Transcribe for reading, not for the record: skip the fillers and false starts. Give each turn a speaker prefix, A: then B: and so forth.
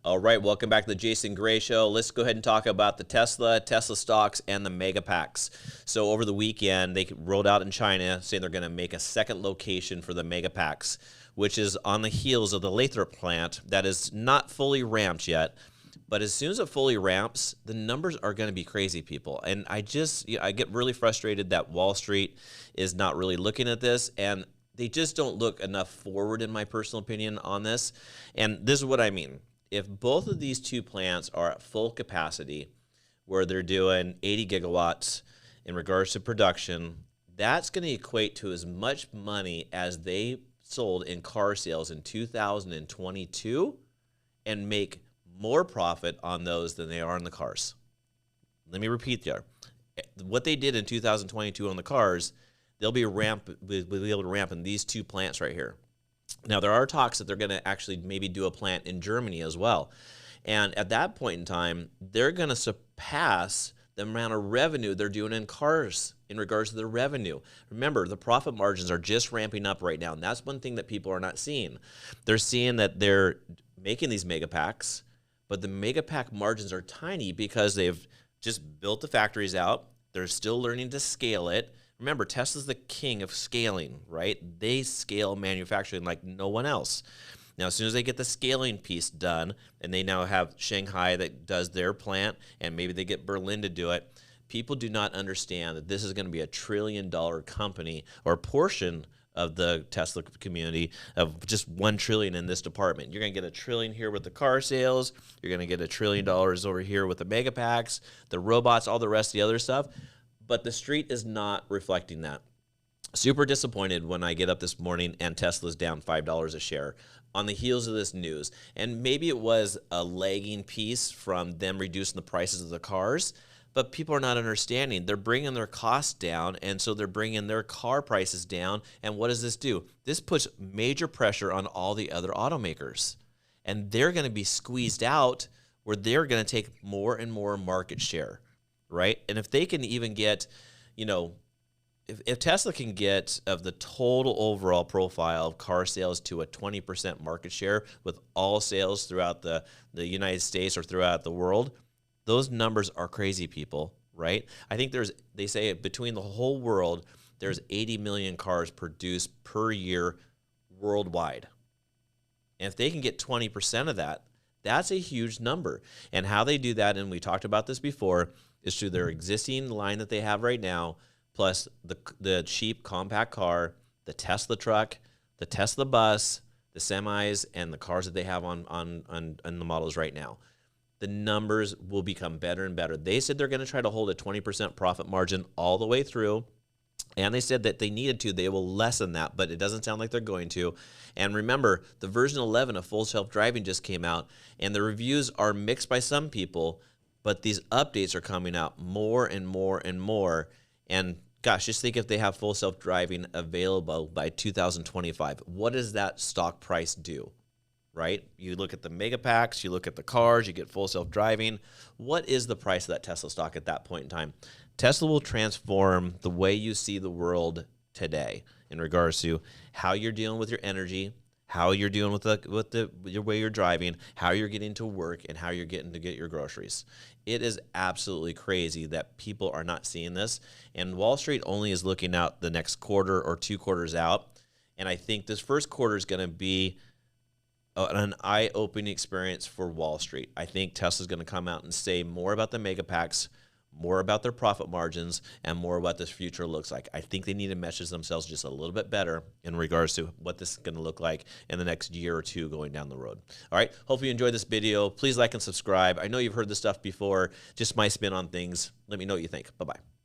A: All right, welcome back to the Jason Gray Show. Let's go ahead and talk about the Tesla stocks, and the mega packs. So over the weekend, they rolled out in China saying they're going to make a second location for the mega packs, which is on the heels of the Lathrop plant that is not fully ramped yet. But as soon as it fully ramps, the numbers are going to be crazy, people. And I get really frustrated that Wall Street is not really looking at this, and they just don't look enough forward, in my personal opinion, on this. And this is what I mean. If both of these two plants are at full capacity, where they're doing 80 gigawatts in regards to production, that's going to equate to as much money as they sold in car sales in 2022 and make more profit on those than they are on the cars. Let me repeat there. What they did in 2022 on the cars, they'll be able to ramp in these two plants right here. Now, there are talks that they're going to actually maybe do a plant in Germany as well. And at that point in time, they're going to surpass the amount of revenue they're doing in cars in regards to their revenue. Remember, the profit margins are just ramping up right now. And that's one thing that people are not seeing. They're seeing that they're making these mega packs, but the mega pack margins are tiny because they've just built the factories out. They're still learning to scale it. Remember, Tesla's the king of scaling, right? They scale manufacturing like no one else. Now, as soon as they get the scaling piece done, and they now have Shanghai that does their plant, and maybe they get Berlin to do it, people do not understand that this is going to be a $1 trillion company, or a portion of the Tesla community of just $1 trillion in this department. You're going to get $1 trillion here with the car sales. You're going to get $1 trillion over here with the mega packs, the robots, all the rest of the other stuff. But the street is not reflecting that. Super disappointed when I get up this morning and Tesla's down $5 a share on the heels of this news. And maybe it was a lagging piece from them reducing the prices of the cars, but people are not understanding. They're bringing their costs down, and so they're bringing their car prices down. And what does this do? This puts major pressure on all the other automakers. And they're going to be squeezed out, where they're going to take more and more market share. Right? And if they can even get, if Tesla can get of the total overall profile of car sales to a 20% market share with all sales throughout the United States or throughout the world, those numbers are crazy, people, right? I think they say between the whole world, there's 80 million cars produced per year worldwide. And if they can get 20% of that, that's a huge number. And how they do that, and we talked about this before, is through their existing line that they have right now, plus the cheap compact car, the Tesla truck, the Tesla bus, the semis, and the cars that they have on the models right now. The numbers will become better and better. They said they're going to try to hold a 20% profit margin all the way through. And they said that they needed to. They will lessen that, but it doesn't sound like they're going to. And remember, the version 11 of full self-driving just came out, and the reviews are mixed by some people, but these updates are coming out more and more and more. And gosh, just think if they have full self-driving available by 2025, what does that stock price do, right? You look at the mega packs, you look at the cars, you get full self-driving. What is the price of that Tesla stock at that point in time? Tesla will transform the way you see the world today in regards to how you're dealing with your energy, how you're dealing with your way you're driving, how you're getting to work, and how you're getting to get your groceries. It is absolutely crazy that people are not seeing this. And Wall Street only is looking out the next quarter or 2 quarters out. And I think this first quarter is going to be an eye-opening experience for Wall Street. I think Tesla's going to come out and say more about the mega packs, more about their profit margins, and more what this future looks like. I think they need to message themselves just a little bit better in regards to what this is going to look like in the next year or two going down the road. All right, hopefully you enjoyed this video. Please like and subscribe. I know you've heard this stuff before, just my spin on things. Let me know what you think. Bye-bye.